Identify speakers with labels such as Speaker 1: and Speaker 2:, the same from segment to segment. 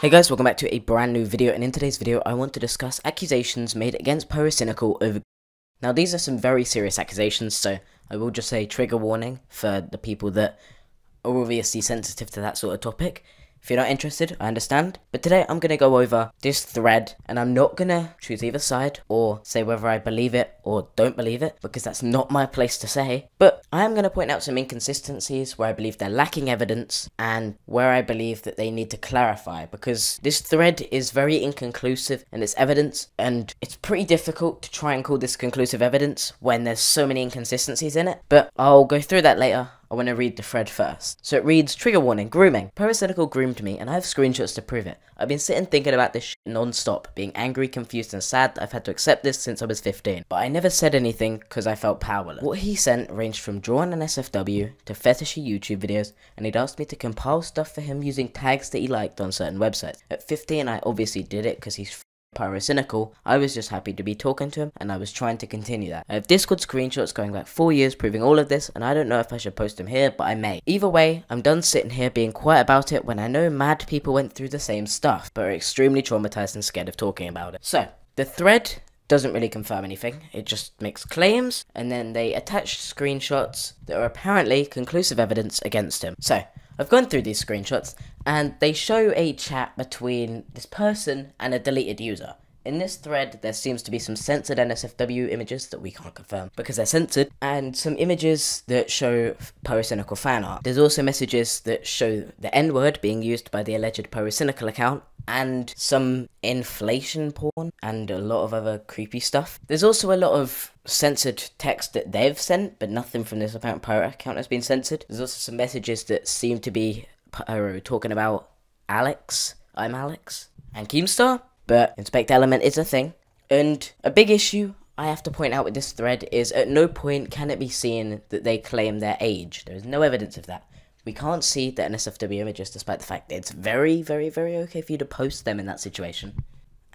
Speaker 1: Hey guys, welcome back to a brand new video, and in today's video I want to discuss accusations made against Pyrocynical over... Now these are some very serious accusations, so I will just say trigger warning for the people that are obviously sensitive to that sort of topic. If you're not interested, I understand. But today I'm going to go over this thread, and I'm not going to choose either side or say whether I believe it or don't believe it, because that's not my place to say. But I am going to point out some inconsistencies where I believe they're lacking evidence and where I believe that they need to clarify, because this thread is very inconclusive in its evidence, and it's pretty difficult to try and call this conclusive evidence when there's so many inconsistencies in it. But I'll go through that later. I want to read the thread first. So it reads, trigger warning, grooming. Pyrocynical groomed me, and I have screenshots to prove it. I've been sitting thinking about this shit non-stop, being angry, confused, and sad that I've had to accept this since I was 15. But I never said anything because I felt powerless. What he sent ranged from drawing an SFW to fetishy YouTube videos, and he'd asked me to compile stuff for him using tags that he liked on certain websites. At 15, I obviously did it because he's Pyrocynical. I was just happy to be talking to him, and I was trying to continue that. I have Discord screenshots going back 4 years proving all of this, and I don't know if I should post them here, but I may. Either way, I'm done sitting here being quiet about it when I know mad people went through the same stuff, but are extremely traumatized and scared of talking about it. So, the thread doesn't really confirm anything, it just makes claims, and then they attach screenshots that are apparently conclusive evidence against him. So, I've gone through these screenshots, and they show a chat between this person and a deleted user. In this thread, there seems to be some censored NSFW images that we can't confirm because they're censored, and some images that show Pyrocynical fan art. There's also messages that show the N-word being used by the alleged Pyrocynical account, and some inflation porn, and a lot of other creepy stuff. There's also a lot of censored text that they've sent, but nothing from this apparent Pyro account has been censored. There's also some messages that seem to be Pyro talking about Alex, I'm Alex, and Keemstar, but Inspect Element is a thing. And a big issue I have to point out with this thread is at no point can it be seen that they claim their age. There is no evidence of that. We can't see the NSFW images despite the fact that it's very, very, very okay for you to post them in that situation.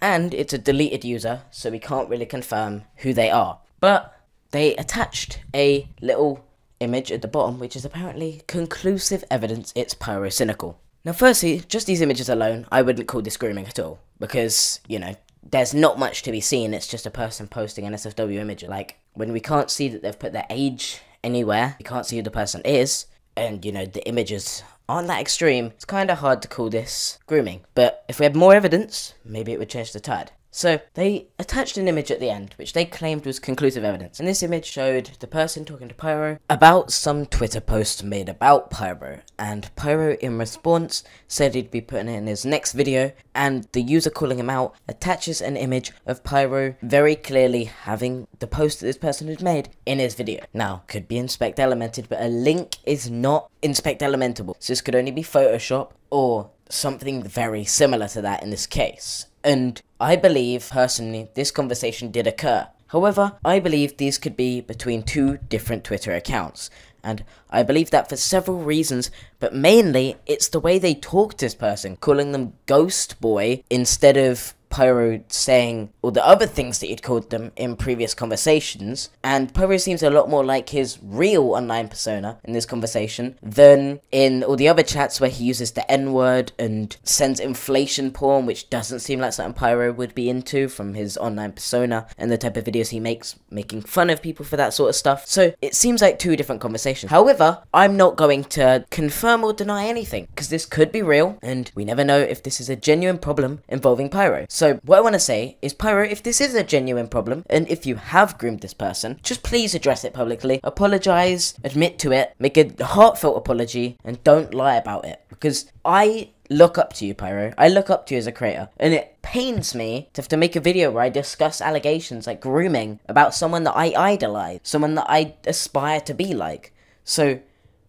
Speaker 1: And it's a deleted user, so we can't really confirm who they are. But they attached a little image at the bottom, which is apparently conclusive evidence it's Pyrocynical. Now firstly, just these images alone, I wouldn't call this grooming at all. Because, you know, there's not much to be seen, it's just a person posting an SFW image. Like, when we can't see that they've put their age anywhere, we can't see who the person is, and, you know, the images aren't that extreme, it's kind of hard to call this grooming. But if we had more evidence, maybe it would change the tide. So, they attached an image at the end, which they claimed was conclusive evidence. And this image showed the person talking to Pyro about some Twitter post made about Pyro. And Pyro, in response, said he'd be putting it in his next video. And the user calling him out attaches an image of Pyro very clearly having the post that this person had made in his video. Now, could be Inspect Elemented, but a link is not Inspect Elementable. So this could only be Photoshop or something very similar to that in this case. And I believe, personally, this conversation did occur. However, I believe these could be between two different Twitter accounts. And I believe that for several reasons, but mainly, it's the way they talk to this person, calling them Ghost Boy instead of Pyro saying all the other things that he'd called them in previous conversations. And Pyro seems a lot more like his real online persona in this conversation than in all the other chats where he uses the N-word and sends inflation porn, which doesn't seem like something Pyro would be into from his online persona and the type of videos he makes, making fun of people for that sort of stuff. So it seems like two different conversations. However, I'm not going to confirm or deny anything, because this could be real, and we never know if this is a genuine problem involving Pyro. So what I want to say is, Pyro, if this is a genuine problem, and if you have groomed this person, just please address it publicly, apologise, admit to it, make a heartfelt apology, and don't lie about it. Because I look up to you, Pyro. I look up to you as a creator, and it pains me to have to make a video where I discuss allegations like grooming about someone that I idolise, someone that I aspire to be like. So,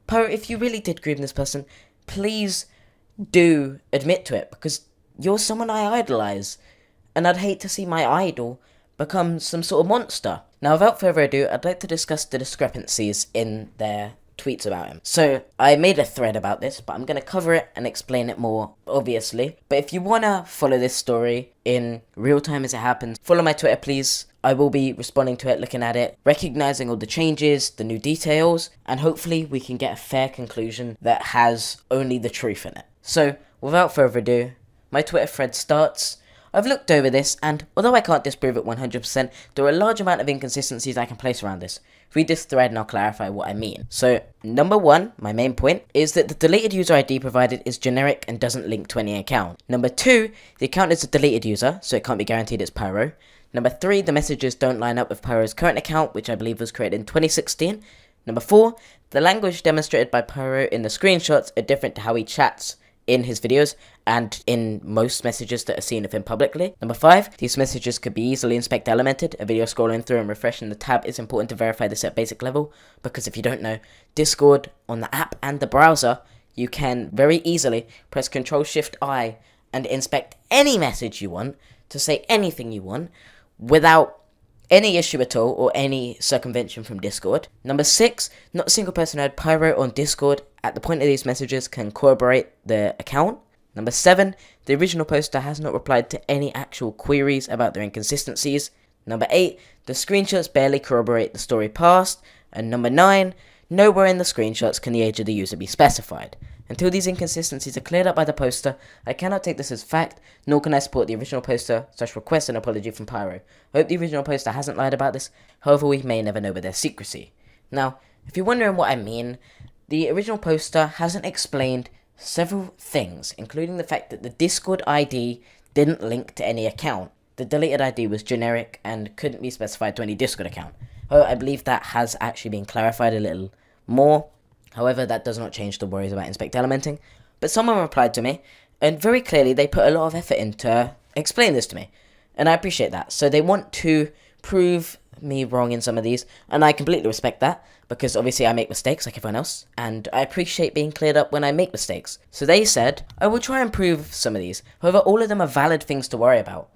Speaker 1: Pyro, if you really did groom this person, please do admit to it, because you're someone I idolise, and I'd hate to see my idol become some sort of monster. Now, without further ado, I'd like to discuss the discrepancies in their tweets about him. So, I made a thread about this, but I'm going to cover it and explain it more, obviously. But if you want to follow this story in real time as it happens, follow my Twitter, please. I will be responding to it, looking at it, recognising all the changes, the new details, and hopefully we can get a fair conclusion that has only the truth in it. So, without further ado, my Twitter thread starts. I've looked over this, and although I can't disprove it 100%, there are a large amount of inconsistencies I can place around this. Read this thread and I'll clarify what I mean. So, number 1, my main point, is that the deleted user ID provided is generic and doesn't link to any account. Number 2, the account is a deleted user, so it can't be guaranteed it's Pyro. Number 3, the messages don't line up with Pyro's current account, which I believe was created in 2016. Number 4, the language demonstrated by Pyro in the screenshots are different to how he chats in his videos and in most messages that are seen of him publicly. Number 5, these messages could be easily inspect elemented. A video scrolling through and refreshing the tab is important to verify this at basic level, because if you don't know, Discord on the app and the browser, you can very easily press Ctrl-Shift-I and inspect any message you want to say anything you want without any issue at all or any circumvention from Discord. Number 6, not a single person who had Pyro on Discord at the point of these messages can corroborate the account. Number 7, the original poster has not replied to any actual queries about their inconsistencies. Number 8, the screenshots barely corroborate the story past. And number 9, nowhere in the screenshots can the age of the user be specified. Until these inconsistencies are cleared up by the poster, I cannot take this as fact, nor can I support the original poster, / request an apology from Pyro. I hope the original poster hasn't lied about this, however we may never know with their secrecy. Now, if you're wondering what I mean, the original poster hasn't explained several things, including the fact that the Discord ID didn't link to any account. The deleted ID was generic and couldn't be specified to any Discord account. However, I believe that has actually been clarified a little more. However, that does not change the worries about inspect elementing. But someone replied to me, and very clearly they put a lot of effort into explaining this to me. And I appreciate that. So they want to prove me wrong in some of these, and I completely respect that, because obviously I make mistakes like everyone else, and I appreciate being cleared up when I make mistakes. So they said, I will try and prove some of these. However, all of them are valid things to worry about.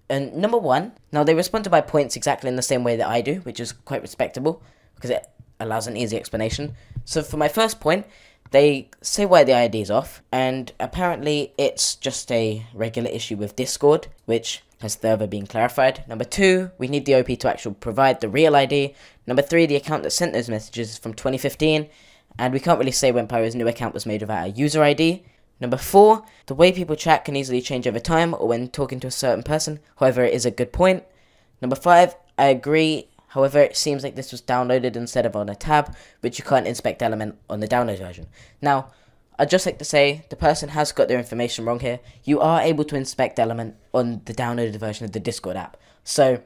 Speaker 1: And number 1, now they responded by points exactly in the same way that I do, which is quite respectable, because it allows an easy explanation. So for my first point, they say why the ID is off, and apparently it's just a regular issue with Discord, which has further been clarified. Number 2, we need the OP to actually provide the real ID. Number 3, the account that sent those messages is from 2015, and we can't really say when Pyro's new account was made without a user ID. Number 4, the way people chat can easily change over time or when talking to a certain person, however it is a good point. Number 5, I agree. However, it seems like this was downloaded instead of on a tab, which you can't inspect element on the download version. Now, I'd just like to say, the person has got their information wrong here. You are able to inspect element on the downloaded version of the Discord app. So,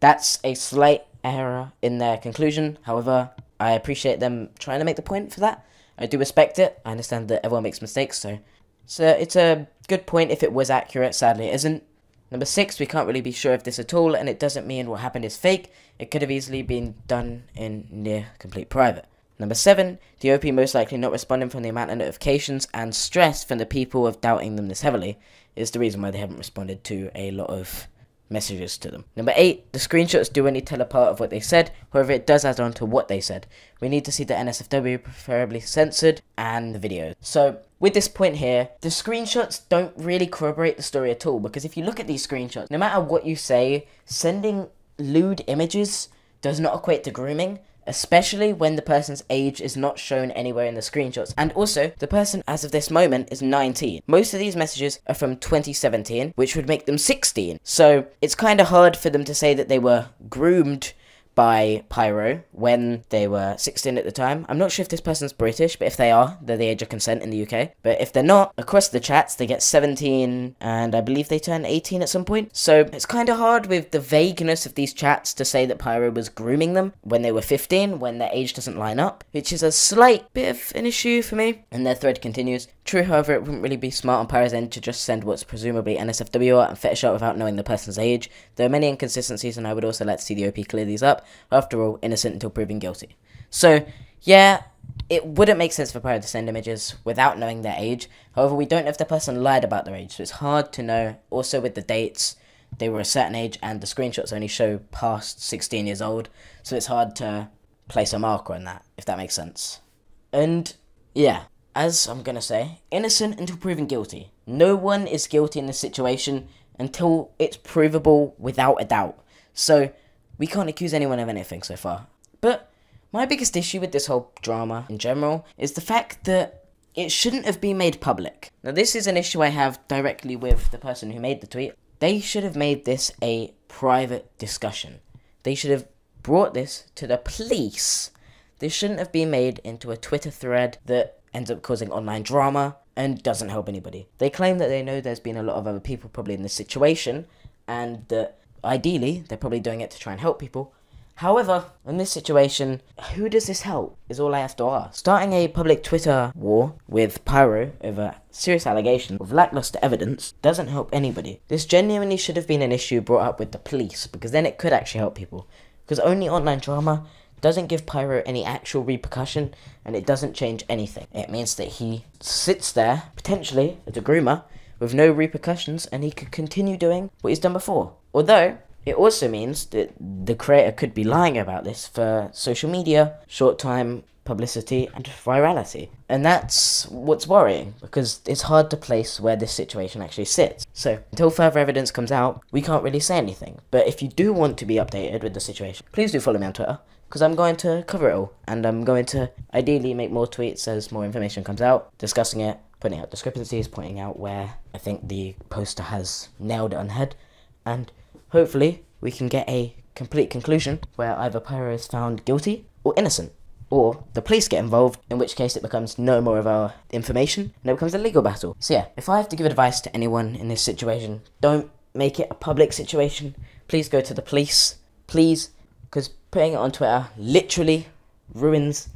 Speaker 1: that's a slight error in their conclusion. However, I appreciate them trying to make the point for that. I do respect it. I understand that everyone makes mistakes, so it's a good point if it was accurate. Sadly, it isn't. Number 6, we can't really be sure of this at all, and it doesn't mean what happened is fake. It could have easily been done in near complete private. Number 7, the OP most likely not responding from the amount of notifications and stress from the people of doubting them this heavily is the reason why they haven't responded to a lot of messages to them. Number 8, the screenshots do only tell a part of what they said, however it does add on to what they said. We need to see the NSFW preferably censored and the videos. So, with this point here, the screenshots don't really corroborate the story at all, because if you look at these screenshots, no matter what you say, sending lewd images does not equate to grooming, especially when the person's age is not shown anywhere in the screenshots. And also, the person as of this moment is 19. Most of these messages are from 2017, which would make them 16. So, it's kind of hard for them to say that they were groomed by Pyro when they were 16 at the time. I'm not sure if this person's British, but if they are, they're the age of consent in the UK. But if they're not, across the chats, they get 17, and I believe they turn 18 at some point. So it's kind of hard with the vagueness of these chats to say that Pyro was grooming them when they were 15, when their age doesn't line up, which is a slight bit of an issue for me. And their thread continues. True, however, it wouldn't really be smart on Pyro's end to just send what's presumably NSFW art and fetish art without knowing the person's age. There are many inconsistencies, and I would also like to see the OP clear these up. After all, innocent until proven guilty. So, yeah, it wouldn't make sense for Pyro to send images without knowing their age. However, we don't know if the person lied about their age, so it's hard to know. Also, with the dates, they were a certain age, and the screenshots only show past 16 years old, so it's hard to place a marker on that, if that makes sense. And, yeah, as I'm gonna say, innocent until proven guilty. No one is guilty in this situation until it's provable without a doubt. So, we can't accuse anyone of anything so far. But my biggest issue with this whole drama in general is the fact that it shouldn't have been made public. Now this is an issue I have directly with the person who made the tweet. They should have made this a private discussion. They should have brought this to the police. This shouldn't have been made into a Twitter thread that ends up causing online drama and doesn't help anybody. They claim that they know there's been a lot of other people probably in this situation, and that ideally they're probably doing it to try and help people. However, in this situation, who does this help is all I have to ask. Starting a public Twitter war with Pyro over serious allegations of lackluster evidence doesn't help anybody. This genuinely should have been an issue brought up with the police, because then it could actually help people. Because only online drama doesn't give Pyro any actual repercussion, and it doesn't change anything. It means that he sits there, potentially, as a groomer, with no repercussions, and he could continue doing what he's done before. Although, it also means that the creator could be lying about this for social media, short-time publicity, and virality. And that's what's worrying, because it's hard to place where this situation actually sits. So, until further evidence comes out, we can't really say anything. But if you do want to be updated with the situation, please do follow me on Twitter, because I'm going to cover it all, and I'm going to ideally make more tweets as more information comes out, discussing it, pointing out discrepancies, pointing out where I think the poster has nailed it on the head, and hopefully we can get a complete conclusion where either Pyro is found guilty or innocent, or the police get involved, in which case it becomes no more of our information, and it becomes a legal battle. So yeah, if I have to give advice to anyone in this situation, don't make it a public situation. Please go to the police, please, because putting it on Twitter literally ruins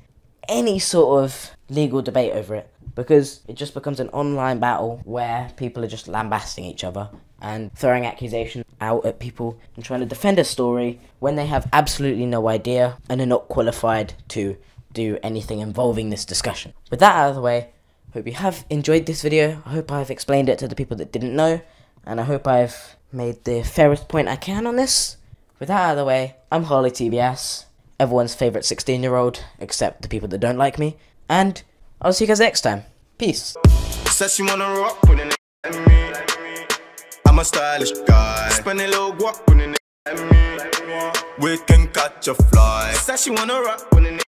Speaker 1: any sort of legal debate over it, because it just becomes an online battle where people are just lambasting each other and throwing accusations out at people and trying to defend a story when they have absolutely no idea and are not qualified to do anything involving this discussion. With that out of the way, hope you have enjoyed this video. I hope I've explained it to the people that didn't know, and I hope I've made the fairest point I can on this. With that out of the way, I'm HarleyTBS, everyone's favourite 16-year-old, except the people that don't like me, and I'll see you guys next time. Peace.
Speaker 2: Says she wanna rock with a nigga like me. I'm a stylish guy. Spend a little guap with a nigga like me. We can catch a fly. Says she wanna rock with a nigga.